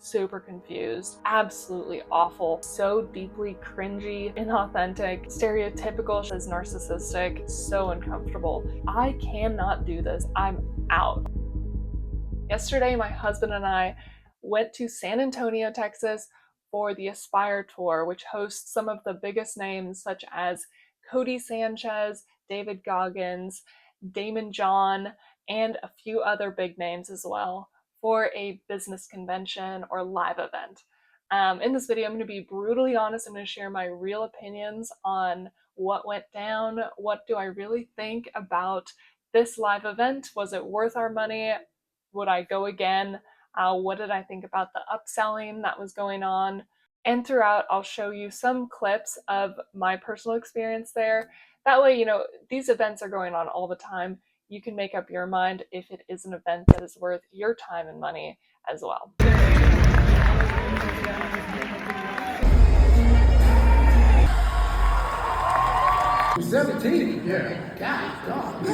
super confused, absolutely awful, so deeply cringy, inauthentic, stereotypical as narcissistic, so uncomfortable. I cannot do this. I'm out. Yesterday, my husband and I went to San Antonio, Texas for the Aspire Tour, which hosts some of the biggest names such as Codie Sanchez, David Goggins, Daymond John, and a few other big names as well for a business convention or live event. In this video, I'm going to be brutally honest. I'm going to share my real opinions on what went down. What do I really think about this live event? Was it worth our money? Would I go again? What did I think about the upselling that was going on? And throughout, I'll show you some clips of my personal experience there. That way, you know, these events are going on all the time. You can make up your mind if it is an event that is worth your time and money as well. 17? Yeah. God.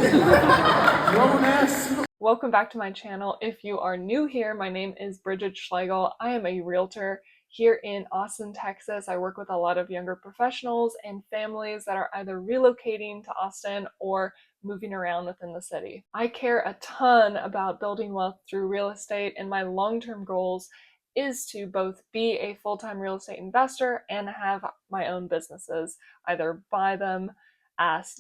Grown ass. Welcome back to my channel. If you are new here, my name is Brigid Schlegel. I am a realtor here in Austin, Texas. I work with a lot of younger professionals and families that are either relocating to Austin or moving around within the city. I care a ton about building wealth through real estate, and my long-term goals is to both be a full-time real estate investor and have my own businesses, either buy them,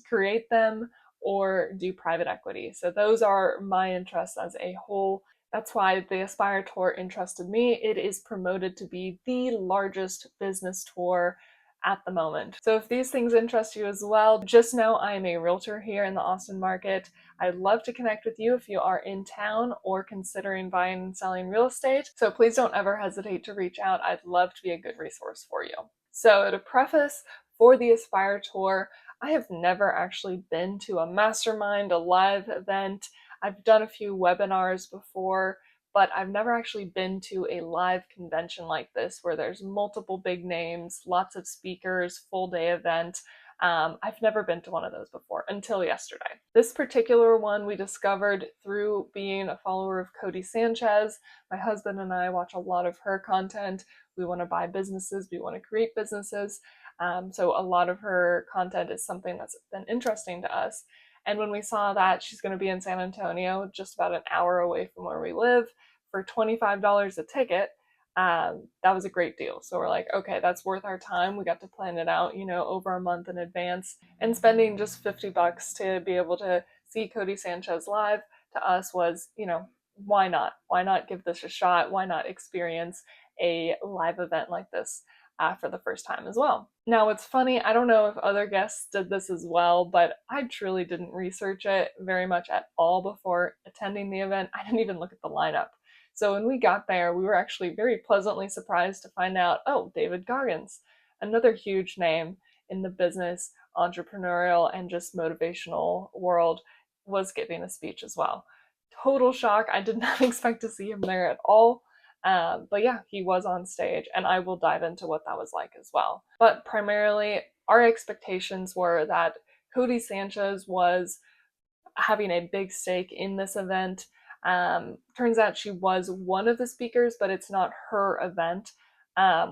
create them, or do private equity. So those are my interests as a whole. That's why the Aspire Tour interested me. It is promoted to be the largest business tour at the moment. So if these things interest you as well, just know I am a realtor here in the Austin market. I'd love to connect with you if you are in town or considering buying and selling real estate. So please don't ever hesitate to reach out. I'd love to be a good resource for you. So to preface, for the Aspire Tour, I have never actually been to a mastermind, a live event. I've done a few webinars before, but I've never actually been to a live convention like this where there's multiple big names, lots of speakers, full day event. I've never been to one of those before until yesterday. This particular one we discovered through being a follower of Codie Sanchez. My husband and I watch a lot of her content. We want to buy businesses, we want to create businesses. So a lot of her content is something that's been interesting to us. And when we saw that she's going to be in San Antonio, just about an hour away from where we live, for $25 a ticket, that was a great deal. So we're like, okay, that's worth our time. We got to plan it out, you know, over a month in advance. And spending just $50 to be able to see Codie Sanchez live to us was, you know, why not? Why not give this a shot? Why not experience a live event like this for the first time as well? Now, it's funny, I don't know if other guests did this as well, but I truly didn't research it very much at all before attending the event. I didn't even look at the lineup. So when we got there, we were actually very pleasantly surprised to find out, oh, David Goggins, another huge name in the business, entrepreneurial, and just motivational world, was giving a speech as well. Total shock. I did not expect to see him there at all. But yeah, he was on stage, and I will dive into what that was like as well. But primarily, our expectations were that Codie Sanchez was having a big stake in this event. Turns out she was one of the speakers, but it's not her event.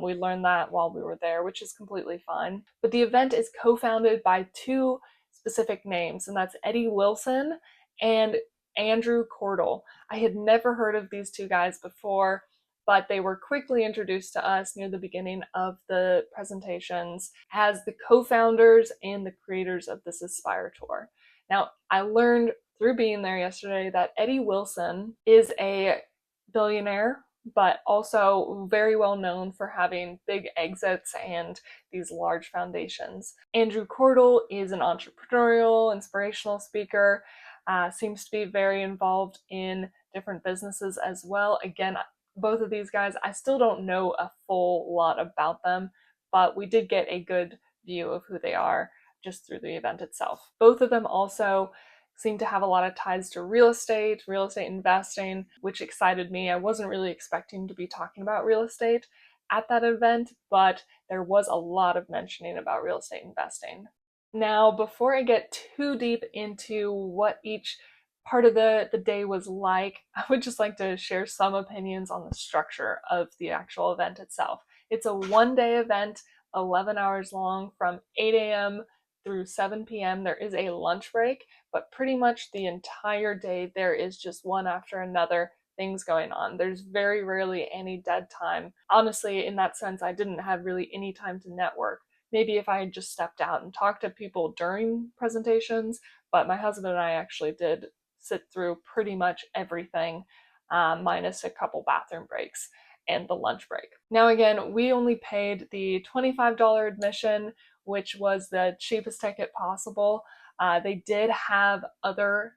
We learned that while we were there, which is completely fine. But the event is co-founded by two specific names, and that's Eddie Wilson and Andrew Cordle. I had never heard of these two guys before, but they were quickly introduced to us near the beginning of the presentations as the co-founders and the creators of this Aspire Tour. Now, I learned through being there yesterday that Eddie Wilson is a billionaire, but also very well known for having big exits and these large foundations. Andrew Cordle is an entrepreneurial, inspirational speaker, seems to be very involved in different businesses as well. Again, both of these guys, I still don't know a full lot about them, but we did get a good view of who they are just through the event itself. Both of them also seem to have a lot of ties to real estate investing, which excited me. I wasn't really expecting to be talking about real estate at that event, but there was a lot of mentioning about real estate investing. Now, before I get too deep into what each part of the day was like, I would just like to share some opinions on the structure of the actual event itself. It's a one-day event, 11 hours long, from 8 a.m. through 7 p.m. There is a lunch break, but pretty much the entire day there is just one after another things going on. There's very rarely any dead time. Honestly, in that sense, I didn't have really any time to network. Maybe if I had just stepped out and talked to people during presentations, but my husband and I actually did sit through pretty much everything, minus a couple bathroom breaks and the lunch break. Now again, we only paid the $25 admission, which was the cheapest ticket possible. They did have other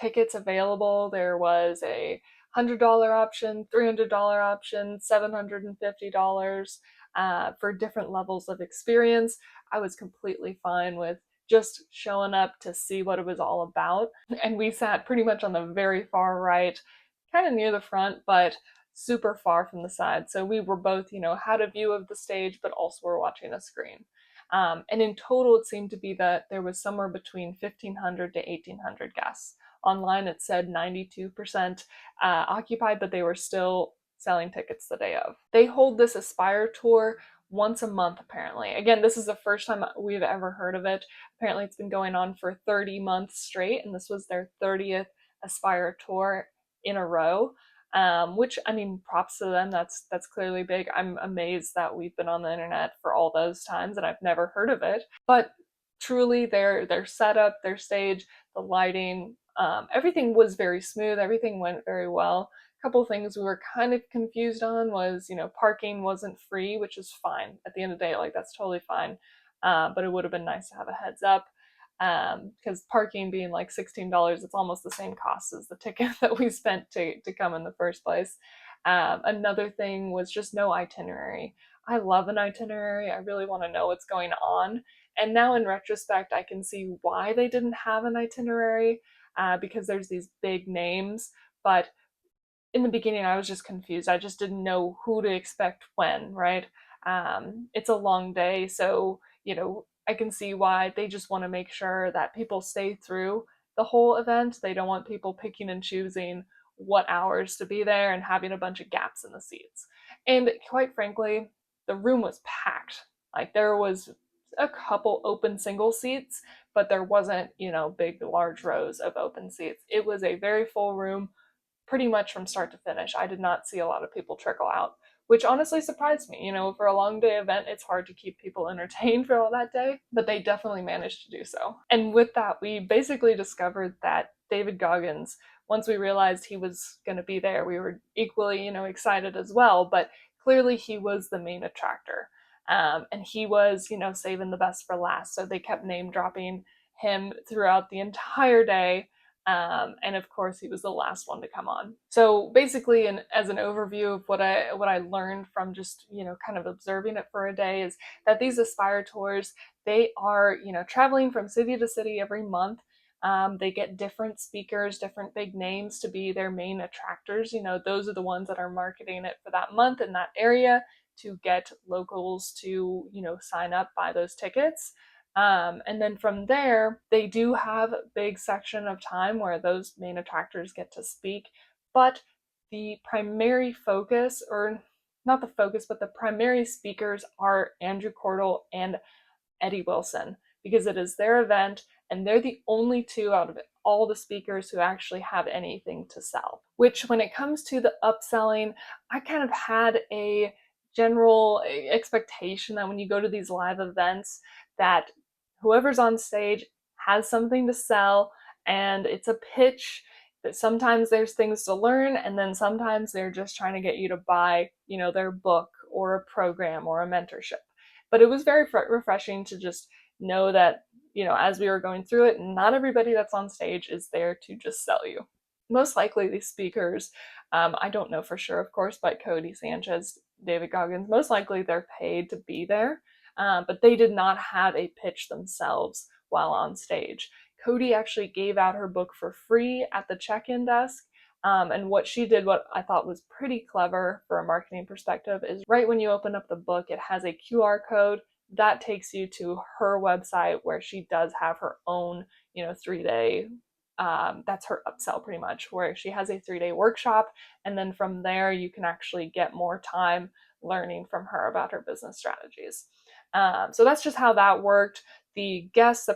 tickets available. There was a $100 option, $300 option, $750 for different levels of experience. I was completely fine with just showing up to see what it was all about. And we sat pretty much on the very far right, kind of near the front, but super far from the side. So we were both, had a view of the stage, but also were watching a screen. And in total, it seemed to be that there was somewhere between 1,500 to 1,800 guests. Online, it said 92% occupied, but they were still selling tickets the day of. They hold this Aspire tour once a month, apparently. Again, this is the first time we've ever heard of it. Apparently, it's been going on for 30 months straight, and this was their 30th Aspire tour in a row. Which, I mean, props to them. That's clearly big. I'm amazed that we've been on the internet for all those times and I've never heard of it. But truly, their setup, their stage, the lighting, everything was very smooth. Everything went very well. A couple of things we were kind of confused on was, parking wasn't free, which is fine. At the end of the day, like, that's totally fine. But it would have been nice to have a heads up. Because parking being like $16, it's almost the same cost as the ticket that we spent to come in the first place. Another thing was just no itinerary. I love an itinerary. I really want to know what's going on. And now in retrospect, I can see why they didn't have an itinerary, because there's these big names. But in the beginning, I was just confused. I just didn't know who to expect when, right? It's a long day, so, I can see why they just want to make sure that people stay through the whole event. They don't want people picking and choosing what hours to be there and having a bunch of gaps in the seats. And quite frankly, the room was packed. Like, there was a couple open single seats, but there wasn't, big, large rows of open seats. It was a very full room pretty much from start to finish. I did not see a lot of people trickle out, which honestly surprised me. For a long day event, it's hard to keep people entertained for all that day, but they definitely managed to do so. And with that, we basically discovered that David Goggins, once we realized he was going to be there, we were equally, excited as well, but clearly he was the main attractor. And he was, saving the best for last. So they kept name dropping him throughout the entire day. And of course, he was the last one to come on. So basically, as an overview of what I learned from just, kind of observing it for a day, is that these Aspire tours, they are, traveling from city to city every month. They get different speakers, different big names to be their main attractors. Those are the ones that are marketing it for that month in that area to get locals to, sign up, buy those tickets. And then from there, they do have a big section of time where those main attractors get to speak, but the primary focus, or not the focus, but the primary speakers are Andrew Cordle and Eddie Wilson, because it is their event and they're the only two out of all the speakers who actually have anything to sell. Which, when it comes to the upselling, I kind of had a general expectation that when you go to these live events, that whoever's on stage has something to sell, and it's a pitch. That sometimes there's things to learn, and then sometimes they're just trying to get you to buy, their book or a program or a mentorship. But it was very refreshing to just know that, as we were going through it, not everybody that's on stage is there to just sell you. Most likely these speakers, I don't know for sure, of course, but Codie Sanchez, David Goggins, most likely they're paid to be there, but they did not have a pitch themselves while on stage. Codie actually gave out her book for free at the check-in desk. And what she did, what I thought was pretty clever for a marketing perspective, is right when you open up the book, it has a QR code that takes you to her website, where she does have her own, 3-day that's her upsell pretty much, where she has a 3-day workshop, and then from there you can actually get more time learning from her about her business strategies. So that's just how that worked. The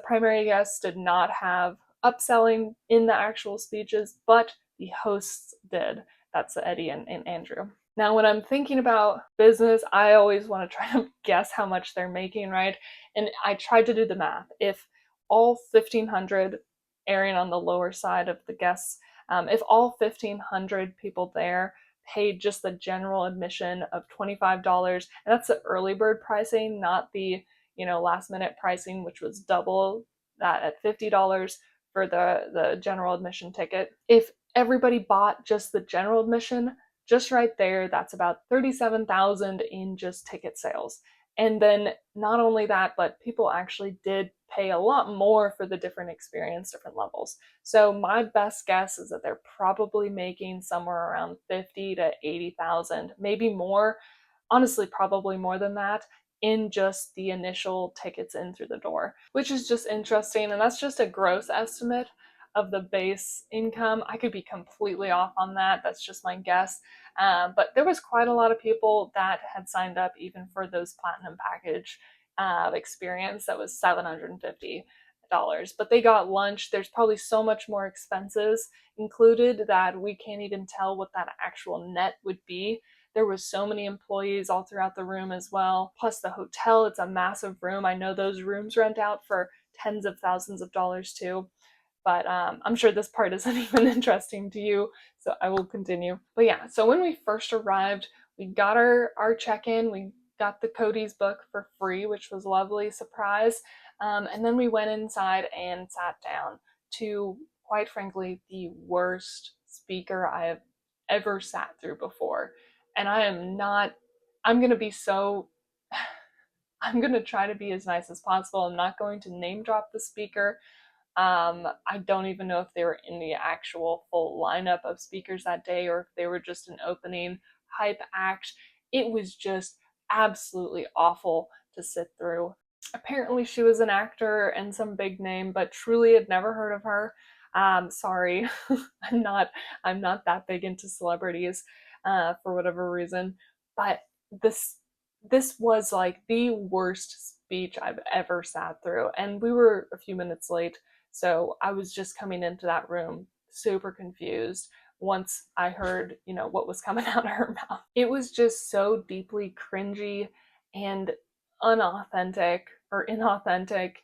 primary guests, did not have upselling in the actual speeches, but the hosts did. That's Eddie and Andrew. Now, when I'm thinking about business, I always want to try to guess how much they're making, right? And I tried to do the math. If all 1,500, erring on the lower side of the guests, if all 1,500 people there paid just the general admission of $25, and that's the early bird pricing, not the last minute pricing, which was double that at $50 for the general admission ticket. If everybody bought just the general admission, just right there, that's about $37,000 in just ticket sales. And then not only that, but people actually did pay a lot more for the different experience, different levels. So my best guess is that they're probably making somewhere around 50 to 80,000, maybe more. Honestly, probably more than that, in just the initial tickets in through the door, which is just interesting. And that's just a gross estimate of the base income. I could be completely off on that. That's just my guess. But there was quite a lot of people that had signed up even for those platinum package experience that was $750. But they got lunch. There's probably so much more expenses included that we can't even tell what that actual net would be. There was so many employees all throughout the room as well. Plus the hotel, it's a massive room. I know those rooms rent out for tens of thousands of dollars too. But I'm sure this part isn't even interesting to you, so I will continue. But yeah, so when we first arrived, we got our check-in. We got the Codie's book for free, which was a lovely surprise. And then we went inside and sat down to, quite frankly, the worst speaker I have ever sat through before. And I'm going to be so, I'm going to try to be as nice as possible. I'm not going to name drop the speaker. I don't even know if they were in the actual full lineup of speakers that day or if they were just an opening hype act. It was just absolutely awful to sit through. Apparently she was an actor and some big name, but truly had never heard of her. Sorry, I'm not that big into celebrities for whatever reason, but this was like the worst speech I've ever sat through, and we were a few minutes late. So I was just coming into that room super confused once I heard, what was coming out of her mouth. It was just so deeply cringy and unauthentic or inauthentic,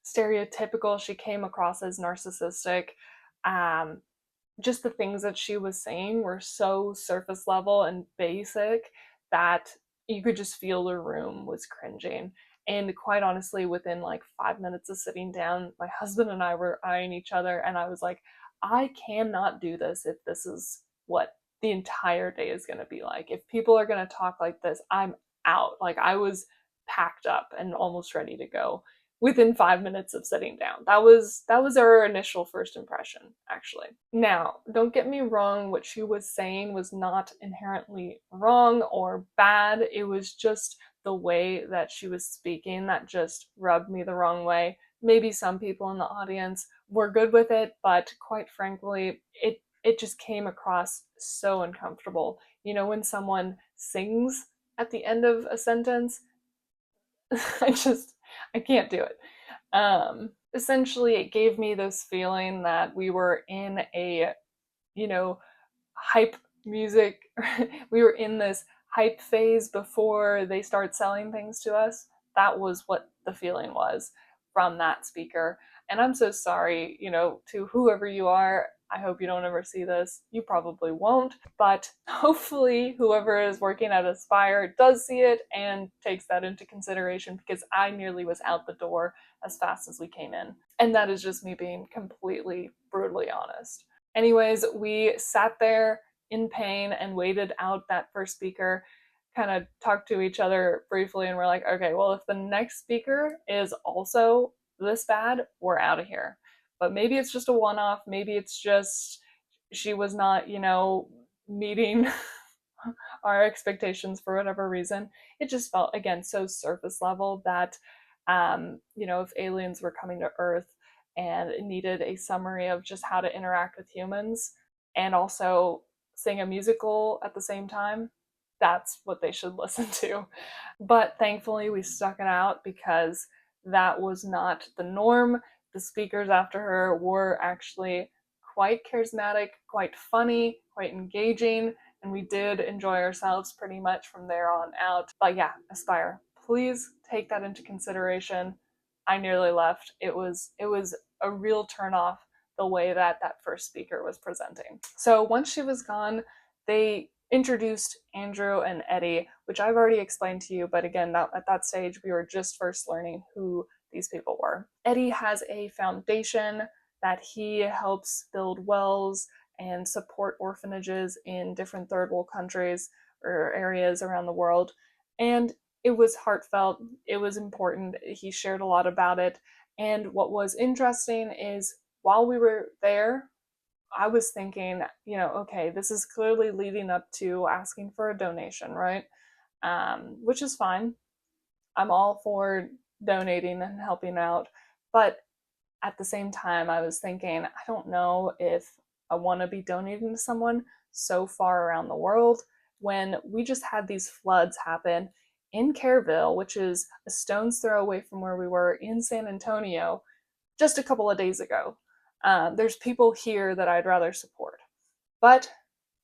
stereotypical. She came across as narcissistic. Just the things that she was saying were so surface level and basic that you could just feel the room was cringing. And quite honestly, within like 5 minutes of sitting down, my husband and I were eyeing each other, and I was like, I cannot do this if this is what the entire day is going to be like. If people are going to talk like this, I'm out. Like, I was packed up and almost ready to go within 5 minutes of sitting down. That was our initial first impression, actually. Now, don't get me wrong, what she was saying was not inherently wrong or bad. It was just the way that she was speaking that just rubbed me the wrong way. Maybe some people in the audience were good with it, but quite frankly, it just came across so uncomfortable. When someone sings at the end of a sentence, I can't do it. Essentially, it gave me this feeling that we were in a, hype music. We were in this hype phase before they start selling things to us. That was what the feeling was from that speaker. And I'm so sorry, to whoever you are. I hope you don't ever see this. You probably won't, but hopefully whoever is working at Aspire does see it and takes that into consideration, because I nearly was out the door as fast as we came in. And that is just me being completely brutally honest. Anyways, we sat there in pain and waited out that first speaker, kind of talked to each other briefly, and we're like, okay, well, if the next speaker is also this bad, we're out of here. But maybe it's just a one-off. Maybe it's just she was not, meeting our expectations for whatever reason. It just felt, again, so surface level that, if aliens were coming to Earth, and it needed a summary of just how to interact with humans and also sing a musical at the same time, that's what they should listen to. But thankfully, we stuck it out because that was not the norm. The speakers after her were actually quite charismatic, quite funny, quite engaging, and we did enjoy ourselves pretty much from there on out. But yeah, Aspire, please take that into consideration. I nearly left. It was a real turnoff the way that that first speaker was presenting. So once she was gone, they introduced Andrew and Eddie, which I've already explained to you, but again, at that stage, we were just first learning who these people were. Eddie has a foundation that he helps build wells and support orphanages in different third world countries or areas around the world. And it was heartfelt, it was important, he shared a lot about it. And what was interesting is while we were there, I was thinking, okay, this is clearly leading up to asking for a donation, right? Which is fine. I'm all for donating and helping out. But at the same time, I was thinking, I don't know if I want to be donating to someone so far around the world when we just had these floods happen in Kerrville, which is a stone's throw away from where we were in San Antonio just a couple of days ago. There's people here that I'd rather support. But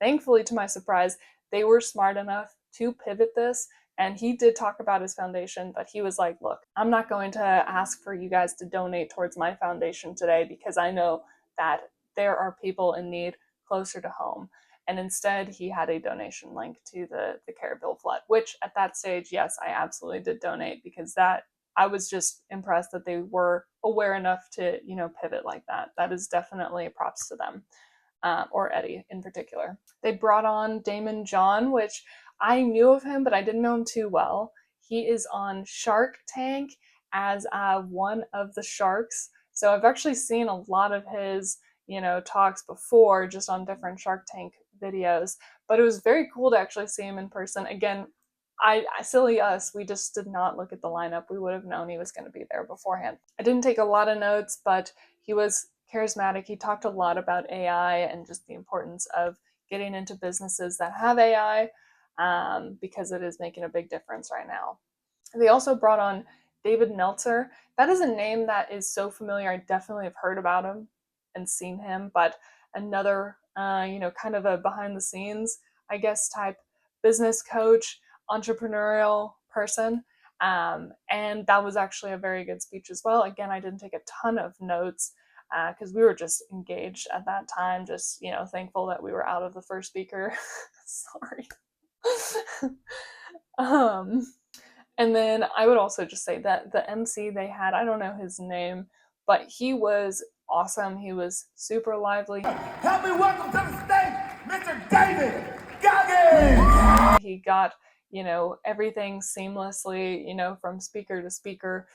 thankfully, to my surprise, they were smart enough to pivot this. And he did talk about his foundation, but he was like, look, I'm not going to ask for you guys to donate towards my foundation today because I know that there are people in need closer to home. And instead, he had a donation link to the Kerrville flood, which at that stage, yes, I absolutely did donate because that I was just impressed that they were aware enough to, pivot like that. That is definitely props to them, or Eddie in particular. They brought on Daymond John, which I knew of him, but I didn't know him too well. He is on Shark Tank as one of the sharks. So I've actually seen a lot of his, talks before, just on different Shark Tank videos. But it was very cool to actually see him in person. Again, silly us, we just did not look at the lineup. We would have known he was going to be there beforehand. I didn't take a lot of notes, but he was charismatic. He talked a lot about AI and just the importance of getting into businesses that have AI because it is making a big difference right now. They also brought on David Meltzer. That is a name that is so familiar. I definitely have heard about him and seen him, but another, kind of a behind the scenes, I guess, type business coach, entrepreneurial person. And that was actually a very good speech as well. Again, I didn't take a ton of notes because we were just engaged at that time, just, thankful that we were out of the first speaker. Sorry. And then I would also just say that the MC they had, I don't know his name, but he was awesome. He was super lively. Help me welcome to the stage, Mr. David Goggins! He got, everything seamlessly, from speaker to speaker.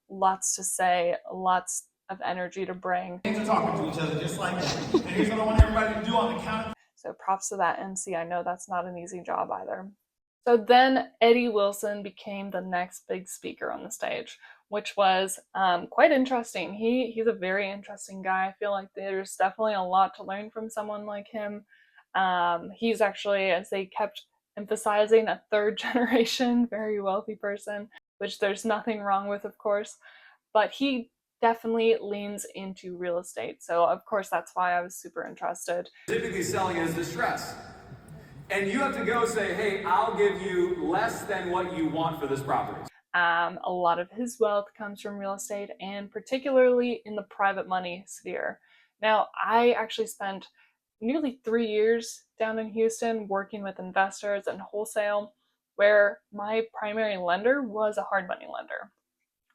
Lots to say, lots of energy to bring. Things are talking to each other just like that. And here's what I want everybody to do on the count. So props to that MC. I know that's not an easy job either. So then Eddie Wilson became the next big speaker on the stage, which was quite interesting. He's a very interesting guy. I feel like there's definitely a lot to learn from someone like him. He's actually, as they kept emphasizing, a third generation, very wealthy person, which there's nothing wrong with, of course. But he definitely leans into real estate. So, of course, that's why I was super interested. Typically selling as distress. And you have to go say, hey, I'll give you less than what you want for this property. A lot of his wealth comes from real estate and particularly in the private money sphere. Now, I actually spent nearly 3 years down in Houston working with investors and wholesale, where my primary lender was a hard money lender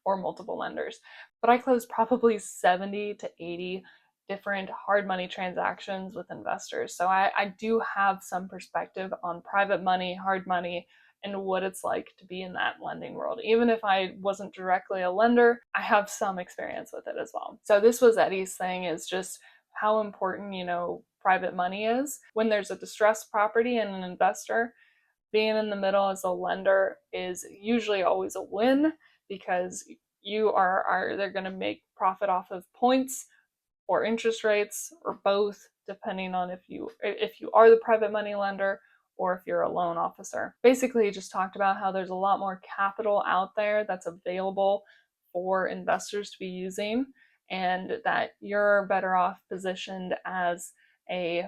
or multiple lenders. But I closed probably 70 to 80 different hard money transactions with investors. So I do have some perspective on private money, hard money, and what it's like to be in that lending world. Even if I wasn't directly a lender, I have some experience with it as well. So this was Eddie's thing, is just how important, private money is. When there's a distressed property and an investor, being in the middle as a lender is usually always a win because you are either going to make profit off of points or interest rates or both, depending on if you are the private money lender or if you're a loan officer. Basically, he just talked about how there's a lot more capital out there that's available for investors to be using, and that you're better off positioned as a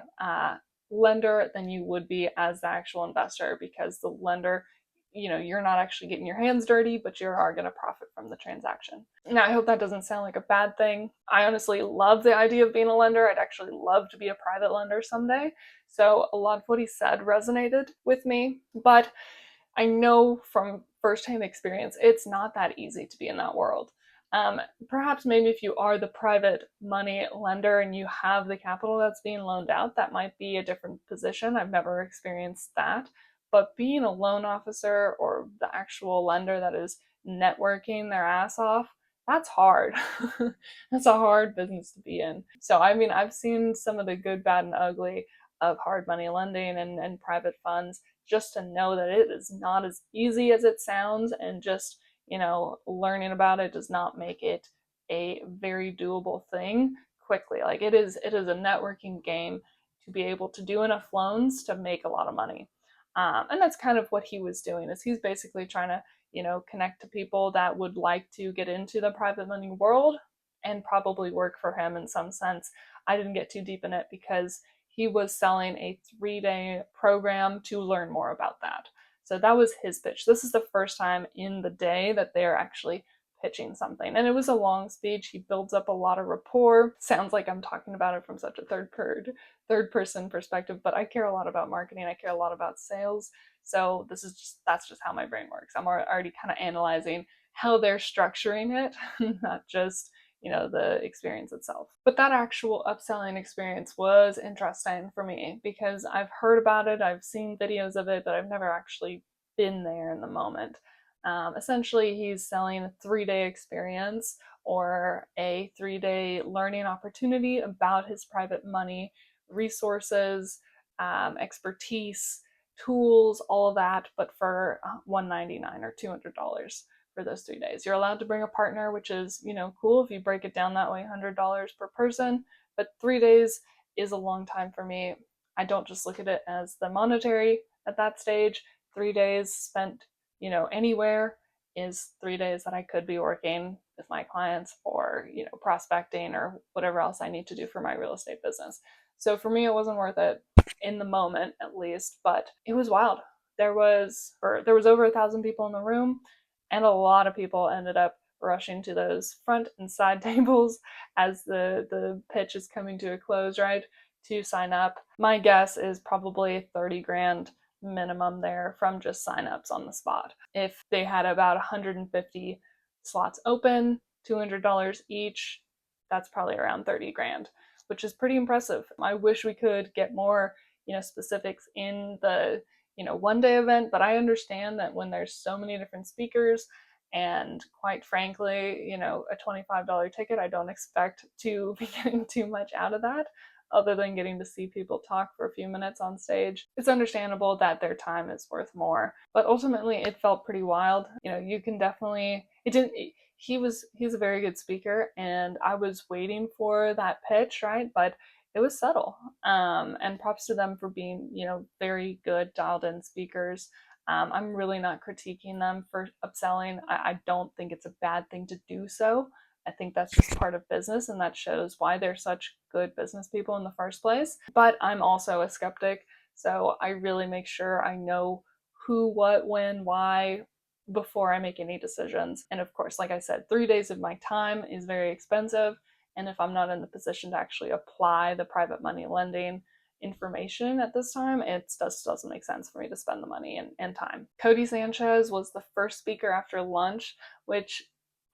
lender than you would be as the actual investor, because the lender, you're not actually getting your hands dirty, but you are going to profit from the transaction. Now, I hope that doesn't sound like a bad thing. I honestly love the idea of being a lender. I'd actually love to be a private lender someday. So a lot of what he said resonated with me, but I know from firsthand experience, it's not that easy to be in that world. Perhaps maybe if you are the private money lender and you have the capital that's being loaned out, that might be a different position. I've never experienced that. But being a loan officer or the actual lender that is networking their ass off, that's hard. That's a hard business to be in. So, I mean, I've seen some of the good, bad, and ugly of hard money lending and private funds, just to know that it is not as easy as it sounds, and just, learning about it does not make it a very doable thing quickly. Like, it is a networking game to be able to do enough loans to make a lot of money. And that's kind of what he was doing, is he's basically trying to, connect to people that would like to get into the private money world and probably work for him in some sense. I didn't get too deep in it because he was selling a 3-day program to learn more about that. So that was his pitch. This is the first time in the day that they're actually pitching something. And it was a long speech. He builds up a lot of rapport. Sounds like I'm talking about it from such a third person perspective, but I care a lot about marketing. I care a lot about sales. So that's just how my brain works. I'm already kind of analyzing how they're structuring it, not just the experience itself. But that actual upselling experience was interesting for me because I've heard about it, I've seen videos of it, but I've never actually been there in the moment. Essentially, he's selling a 3-day experience or a 3-day learning opportunity about his private money resources, expertise, tools, all of that, but for $199 or $200 for those 3 days. You're allowed to bring a partner, which is, cool if you break it down that way, $100 per person, but 3 days is a long time for me. I don't just look at it as the monetary at that stage. 3 days spent, anywhere is 3 days that I could be working with my clients or, prospecting or whatever else I need to do for my real estate business. So for me, it wasn't worth it in the moment, at least, but it was wild. There was over 1,000 people in the room, and a lot of people ended up rushing to those front and side tables as the pitch is coming to a close, right, to sign up. My guess is probably 30 grand minimum there from just signups on the spot. If they had about 150 slots open, $200 each, that's probably around 30 grand, which is pretty impressive. I wish we could get more, specifics in the, 1-day event, but I understand that when there's so many different speakers, and quite frankly, a $25 ticket, I don't expect to be getting too much out of that other than getting to see people talk for a few minutes on stage. It's understandable that their time is worth more, but ultimately it felt pretty wild. You can definitely, he's a very good speaker, and I was waiting for that pitch, right? But it was subtle. And props to them for being, very good dialed in speakers. I'm really not critiquing them for upselling. I don't think it's a bad thing to do so. I think that's just part of business, and that shows why they're such good business people in the first place. But I'm also a skeptic, so I really make sure I know who, what, when, why before I make any decisions. And of course, like I said, 3 days of my time is very expensive, and if I'm not in the position to actually apply the private money lending information at this time, it just doesn't make sense for me to spend the money and time. Codie Sanchez was the first speaker after lunch, which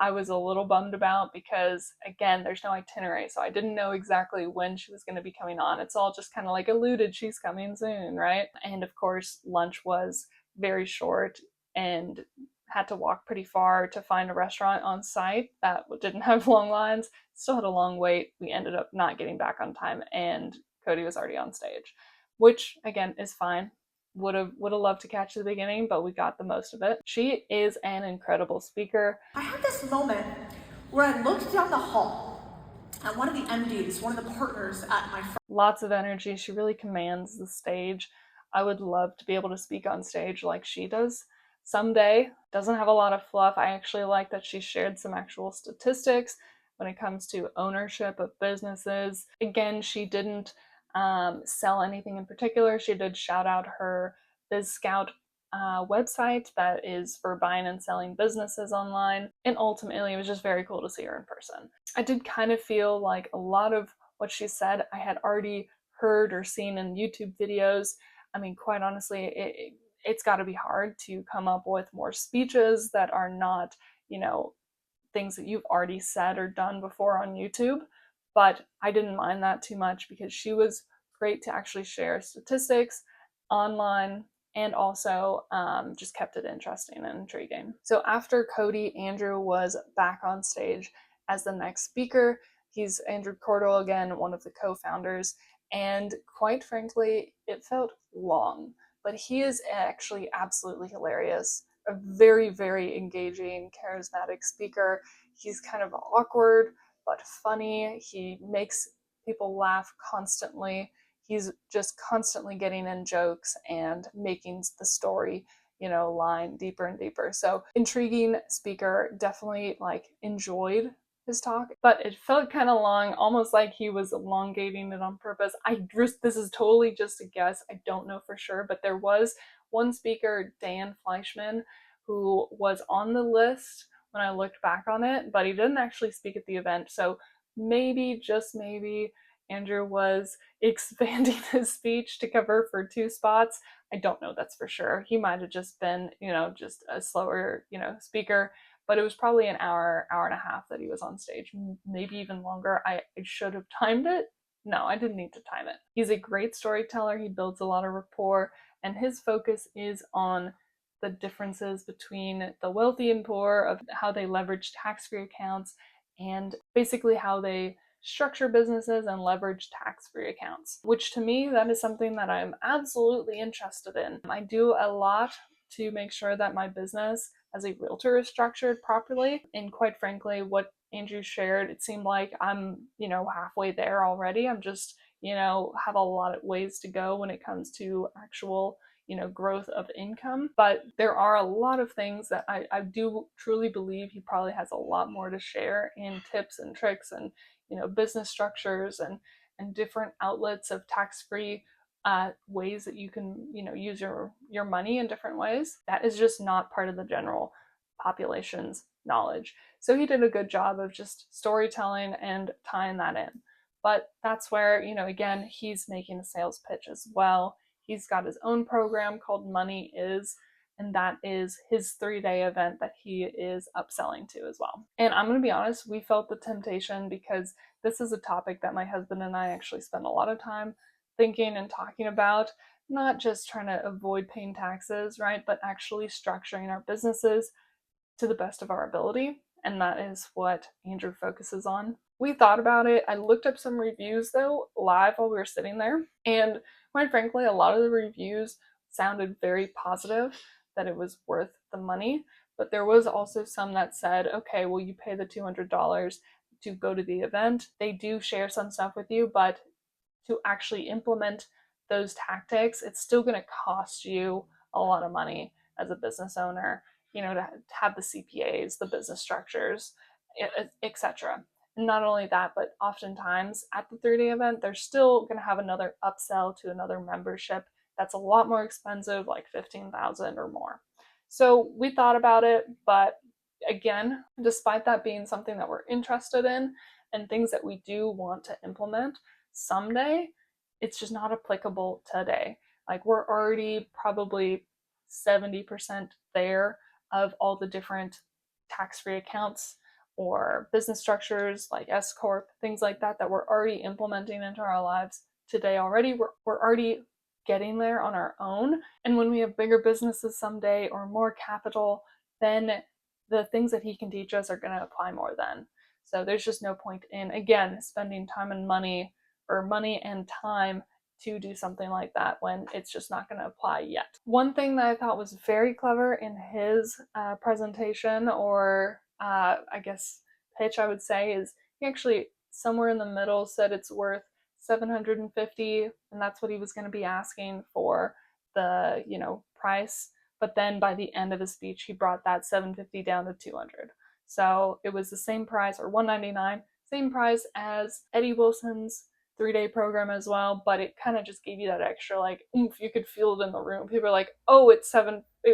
I was a little bummed about because, again, there's no itinerary, so I didn't know exactly when she was going to be coming on. It's all just kind of like alluded, she's coming soon, right? And of course, lunch was very short and had to walk pretty far to find a restaurant on site that didn't have long lines. Still had a long wait. We ended up not getting back on time, and Codie was already on stage, which again is fine. would have loved to catch the beginning, but we got the most of it. She is an incredible speaker. I had this moment where I looked down the hall at one of the MDs, one of the partners at my firm. Lots of energy. She really commands the stage. I would love to be able to speak on stage like she does someday. Doesn't have a lot of fluff. I actually like that she shared some actual statistics when it comes to ownership of businesses. Again, she didn't sell anything in particular. She did shout out her BizScout website that is for buying and selling businesses online. And ultimately, it was just very cool to see her in person. I did kind of feel like a lot of what she said I had already heard or seen in YouTube videos. I mean, quite honestly, it's got to be hard to come up with more speeches that are not, things that you've already said or done before on YouTube. But I didn't mind that too much because she was great to actually share statistics online and also just kept it interesting and intriguing. So after Codie, Andrew was back on stage as the next speaker. He's Andrew Cordle, again, one of the co-founders, and quite frankly, it felt long, but he is actually absolutely hilarious. A very, very engaging, charismatic speaker. He's kind of awkward, but funny. He makes people laugh constantly. He's just constantly getting in jokes and making the story, line deeper and deeper. So intriguing speaker, definitely enjoyed his talk, but it felt kind of long, almost like he was elongating it on purpose. This is totally just a guess. I don't know for sure, but there was one speaker, Fleyshman, who was on the list when I looked back on it, but he didn't actually speak at the event. So maybe, just maybe, Andrew was expanding his speech to cover for 2 spots. I don't know that's for sure. He might have just been, just a slower, speaker, but it was probably an hour and a half that he was on stage, maybe even longer. I should have timed it. No, I didn't need to time it. He's a great storyteller. He builds a lot of rapport, and his focus is on the differences between the wealthy and poor, of how they leverage tax-free accounts, and basically how they structure businesses and leverage tax-free accounts, which to me, that is something that I'm absolutely interested in. I do a lot to make sure that my business as a realtor is structured properly. And quite frankly, what Andrew shared, it seemed like I'm, halfway there already. I'm just, have a lot of ways to go when it comes to actual, growth of income. But there are a lot of things that I do truly believe he probably has a lot more to share in tips and tricks and, business structures and different outlets of tax-free ways that you can, use your money in different ways. That is just not part of the general population's knowledge. So he did a good job of just storytelling and tying that in. But that's where, again, he's making a sales pitch as well. He's got his own program called Money Is, and that is his 3-day event that he is upselling to as well. And I'm going to be honest, we felt the temptation because this is a topic that my husband and I actually spend a lot of time thinking and talking about, not just trying to avoid paying taxes, right? But actually structuring our businesses to the best of our ability. And that is what Andrew focuses on. We thought about it. I looked up some reviews though, live while we were sitting there. And quite frankly, a lot of the reviews sounded very positive, that it was worth the money. But there was also some that said, okay, well, you pay the $200 to go to the event. They do share some stuff with you, but to actually implement those tactics, it's still going to cost you a lot of money as a business owner, to have the CPAs, the business structures, etc. And not only that, but oftentimes at the 3-day event, they're still going to have another upsell to another membership that's a lot more expensive, like $15,000 or more. So we thought about it, but again, despite that being something that we're interested in and things that we do want to implement someday, it's just not applicable today. Like, we're already probably 70% there of all the different tax-free accounts or business structures like S Corp, things like that, that we're already implementing into our lives today already. We're already getting there on our own. And when we have bigger businesses someday or more capital, then the things that he can teach us are going to apply more then. So there's just no point in, again, spending time and money, or money and time to do something like that when it's just not going to apply yet. One thing that I thought was very clever in his presentation, or I guess pitch, I would say, is he actually somewhere in the middle said it's worth 750, and that's what he was going to be asking for the, price. But then by the end of his speech, he brought that 750 down to 200. So it was the same price, or 199, same price as Eddie Wilson's 3-day program as well, but it kind of just gave you that extra like oomph. You could feel it in the room. People are like, oh, it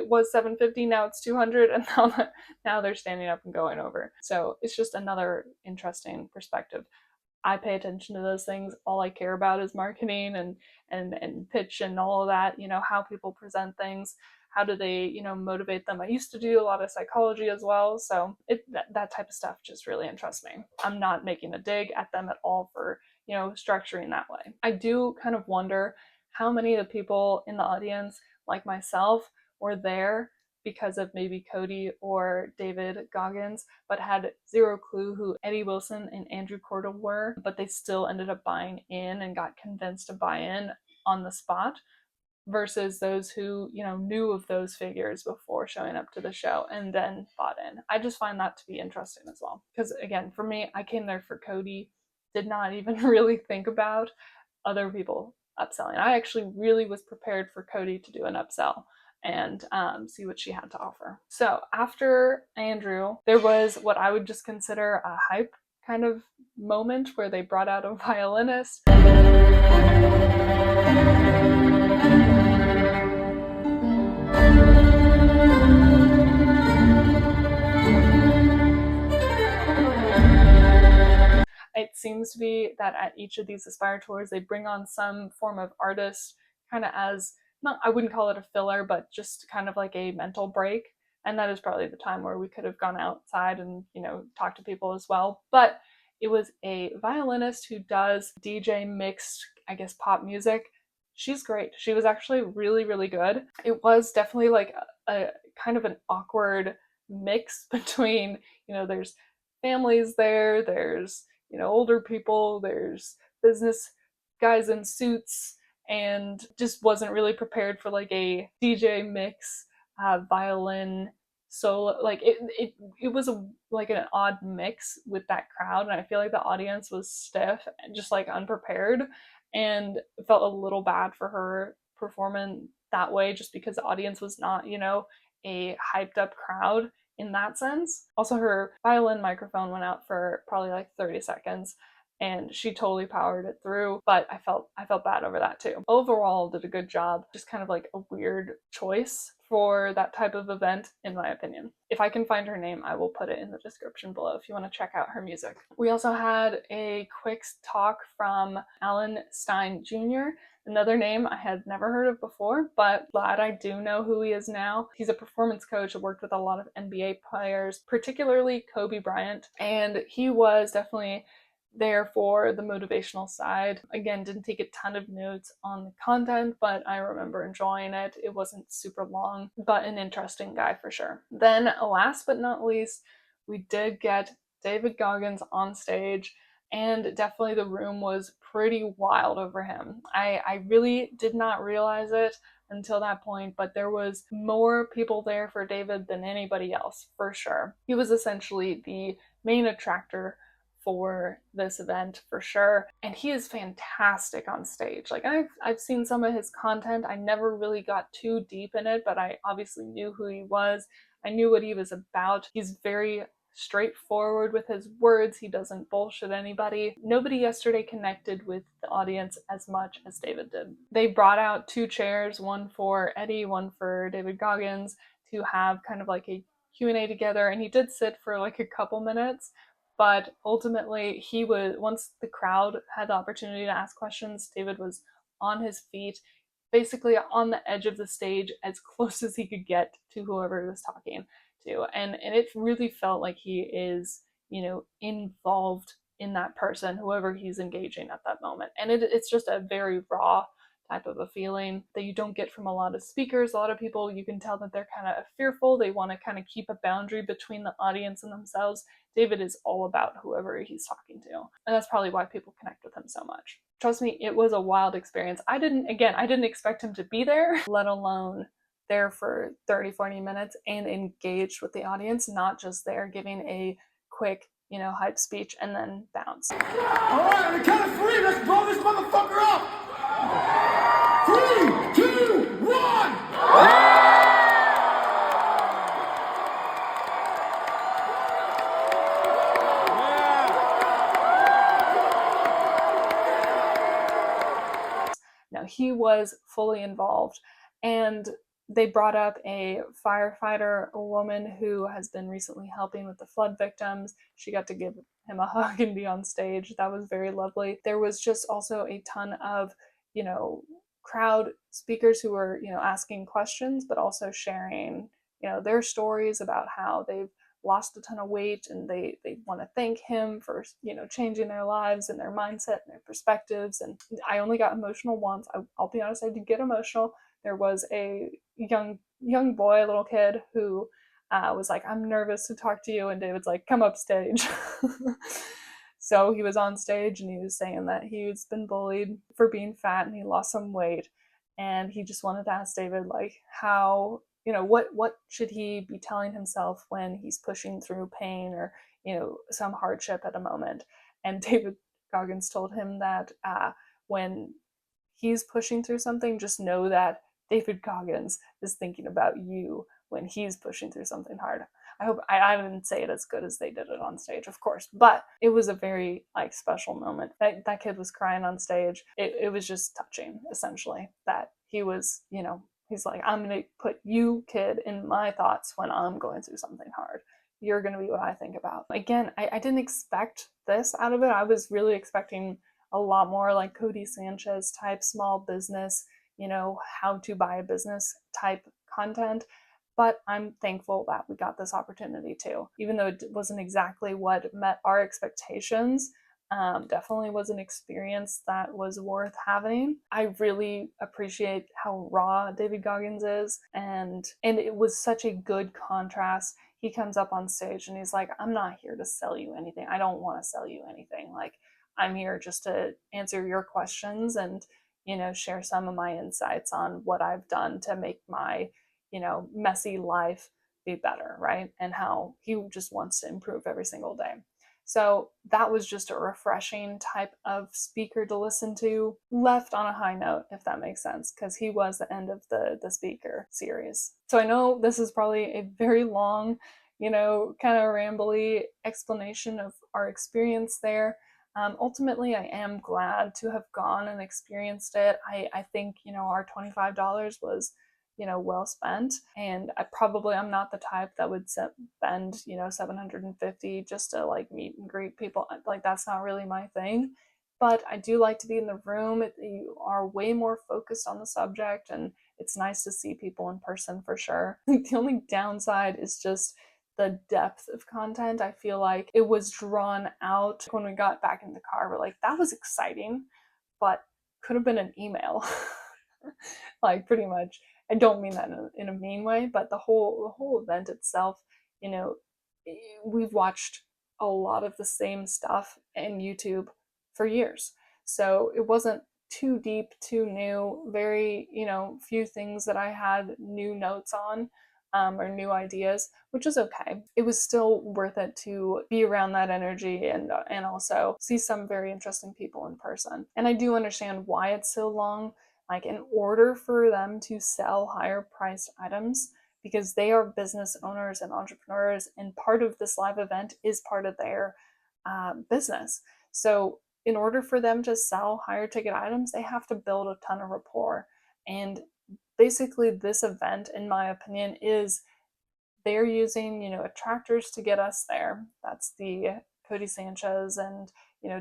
was 750, now it's 200, and now they're standing up and going over. So it's just another interesting perspective. I pay attention to those things. All I care about is marketing and pitch and all of that, how people present things. How do they, motivate them? I used to do a lot of psychology as well, so that type of stuff just really interests me. I'm not making a dig at them at all for, structuring that way. I do kind of wonder how many of the people in the audience, like myself, were there because of maybe Codie or David Goggins, but had zero clue who Eddie Wilson and Andrew Cordle were, but they still ended up buying in and got convinced to buy in on the spot, versus those who, knew of those figures before showing up to the show and then bought in. I just find that to be interesting as well. Because again, for me, I came there for Codie, did not even really think about other people upselling. I actually really was prepared for Codie to do an upsell and see what she had to offer. So after Andrew, there was what I would just consider a hype kind of moment where they brought out a violinist. It seems to be that at each of these Aspire tours, they bring on some form of artist kind of as, not, I wouldn't call it a filler, but just kind of like a mental break. And that is probably the time where we could have gone outside and, talked to people as well. But it was a violinist who does DJ mixed, I guess, pop music. She's great. She was actually really, really good. It was definitely like a kind of an awkward mix between, there's families there, there's, older people, there's business guys in suits, and just wasn't really prepared for like a DJ mix, violin solo. Like it was like an odd mix with that crowd, and I feel like the audience was stiff and just like unprepared, and felt a little bad for her performing that way, just because the audience was not, a hyped up crowd in that sense. Also, her violin microphone went out for probably like 30 seconds and she totally powered it through, but I felt bad over that too. Overall, did a good job. Just kind of like a weird choice for that type of event, in my opinion. If I can find her name, I will put it in the description below if you want to check out her music. We also had a quick talk from Stein Jr., another name I had never heard of before, but glad I do know who he is now. He's a performance coach who worked with a lot of NBA players, particularly Kobe Bryant, and he was definitely there for the motivational side. Again, didn't take a ton of notes on the content, but I remember enjoying it. It wasn't super long, but an interesting guy for sure. Then last but not least, we did get David Goggins on stage, and definitely the room was pretty wild over him. I really did not realize it until that point, but there was more people there for David than anybody else, for sure. He was essentially the main attractor for this event, for sure, and he is fantastic on stage. Like I've seen some of his content. I never really got too deep in it, but I obviously knew who he was. I knew what he was about. He's very straightforward with his words. He doesn't bullshit anybody. Nobody yesterday connected with the audience as much as David did. They brought out 2 chairs, one for Eddie, one for David Goggins, to have kind of like a Q&A together, and he did sit for like a couple minutes, but ultimately he was, once the crowd had the opportunity to ask questions, David was on his feet, basically on the edge of the stage, as close as he could get to whoever he was talking to. And it really felt like he is, involved in that person, whoever he's engaging at that moment. And it's just a very raw type of a feeling that you don't get from a lot of speakers. A lot of people, you can tell that they're kind of fearful. They want to kind of keep a boundary between the audience and themselves. David is all about whoever he's talking to. And that's probably why people connect with him so much. Trust me, it was a wild experience. I didn't expect him to be there, let alone there for 30, 40 minutes and engaged with the audience, not just there giving a quick, hype speech and then bounce. All right, on the count of 3, let's blow this motherfucker up. 3, 2, 1. Now, he was fully involved, and they brought up a firefighter, a woman who has been recently helping with the flood victims. She got to give him a hug and be on stage. That was very lovely. There was just also a ton of, crowd speakers who were, asking questions, but also sharing, their stories about how they've lost a ton of weight and they want to thank him for changing their lives and their mindset and their perspectives. And I only got emotional once. I'll be honest, I did get emotional. There was a young boy, a little kid, who was like, I'm nervous to talk to you, and David's like, come up stage. So he was on stage and he was saying that he's been bullied for being fat and he lost some weight, and he just wanted to ask David, like, how, what should he be telling himself when he's pushing through pain or, some hardship at a moment. And David Goggins told him that when he's pushing through something, just know that David Goggins is thinking about you when he's pushing through something hard. I hope I didn't say it as good as they did it on stage, of course, but it was a very special moment. That kid was crying on stage. It was just touching, essentially, that he was, he's like, I'm going to put you, kid, in my thoughts when I'm going through something hard. You're going to be what I think about. Again, I didn't expect this out of it. I was really expecting a lot more like Codie Sanchez type small business, how to buy a business type content. But I'm thankful that we got this opportunity too. Even though it wasn't exactly what met our expectations, definitely was an experience that was worth having. I really appreciate how raw David Goggins is, and it was such a good contrast. He comes up on stage and he's like, I'm not here to sell you anything. I don't want to sell you anything. Like, I'm here just to answer your questions and, share some of my insights on what I've done to make my, messy life be better, right? And how he just wants to improve every single day. So that was just a refreshing type of speaker to listen to, left on a high note, if that makes sense, because he was the end of the speaker series. So I know this is probably a very long, kind of rambly explanation of our experience there. Ultimately, I am glad to have gone and experienced it. I think, our $25 was, well spent. And I'm not the type that would spend, $750 just to like meet and greet people. Like, that's not really my thing. But I do like to be in the room. You are way more focused on the subject, and it's nice to see people in person for sure. The only downside is just the depth of content. I feel like it was drawn out. When we got back in the car, we're like, that was exciting, but could have been an email. Like, pretty much. I don't mean that in a mean way, but the whole event itself, we've watched a lot of the same stuff in YouTube for years. So it wasn't too deep, too new, very, few things that I had new notes on, or new ideas, which is okay. It was still worth it to be around that energy and also see some very interesting people in person. And I do understand why it's so long. Like, in order for them to sell higher priced items, because they are business owners and entrepreneurs, and part of this live event is part of their business. So in order for them to sell higher ticket items, they have to build a ton of rapport. And basically this event, in my opinion, is they're using, attractors to get us there. That's the Codie Sanchez and,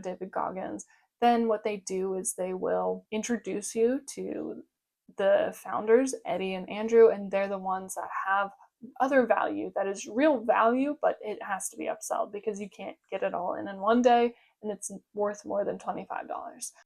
David Goggins. Then what they do is they will introduce you to the founders, Eddie and Andrew, and they're the ones that have other value that is real value, but it has to be upsold because you can't get it all in one day, and it's worth more than $25.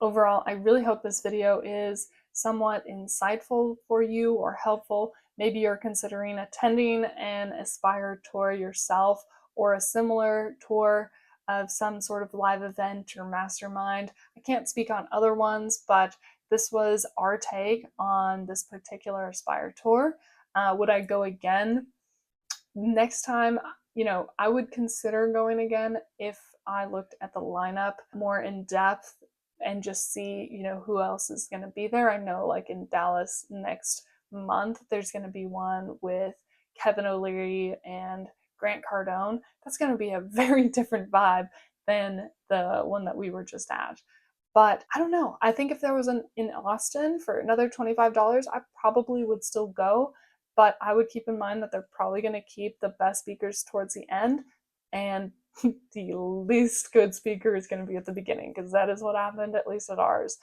Overall, I really hope this video is somewhat insightful for you or helpful. Maybe you're considering attending an Aspire tour yourself or a similar tour. of some sort of live event or mastermind. I can't speak on other ones, but this was our take on this particular Aspire tour. Would I go again? Next time, I would consider going again if I looked at the lineup more in depth and just see, who else is going to be there. I know like in Dallas next month, there's going to be one with Kevin O'Leary and Grant Cardone. That's going to be a very different vibe than the one that we were just at. But I don't know. I think if there was an in Austin for another $25, I probably would still go. But I would keep in mind that they're probably going to keep the best speakers towards the end, and the least good speaker is going to be at the beginning, because that is what happened, at least at ours.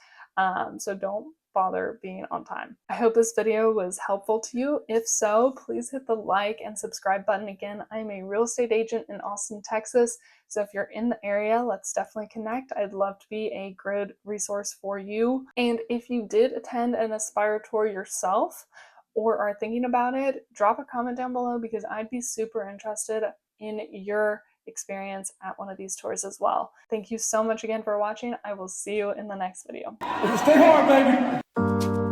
So don't bother being on time. I hope this video was helpful to you. If so, please hit the like and subscribe button. Again, I'm a real estate agent in Austin, Texas. So if you're in the area, let's definitely connect. I'd love to be a good resource for you. And if you did attend an Aspire tour yourself, or are thinking about it, drop a comment down below, because I'd be super interested in your experience at one of these tours as well. Thank you so much again for watching. I will see you in the next video. Stay hard, baby.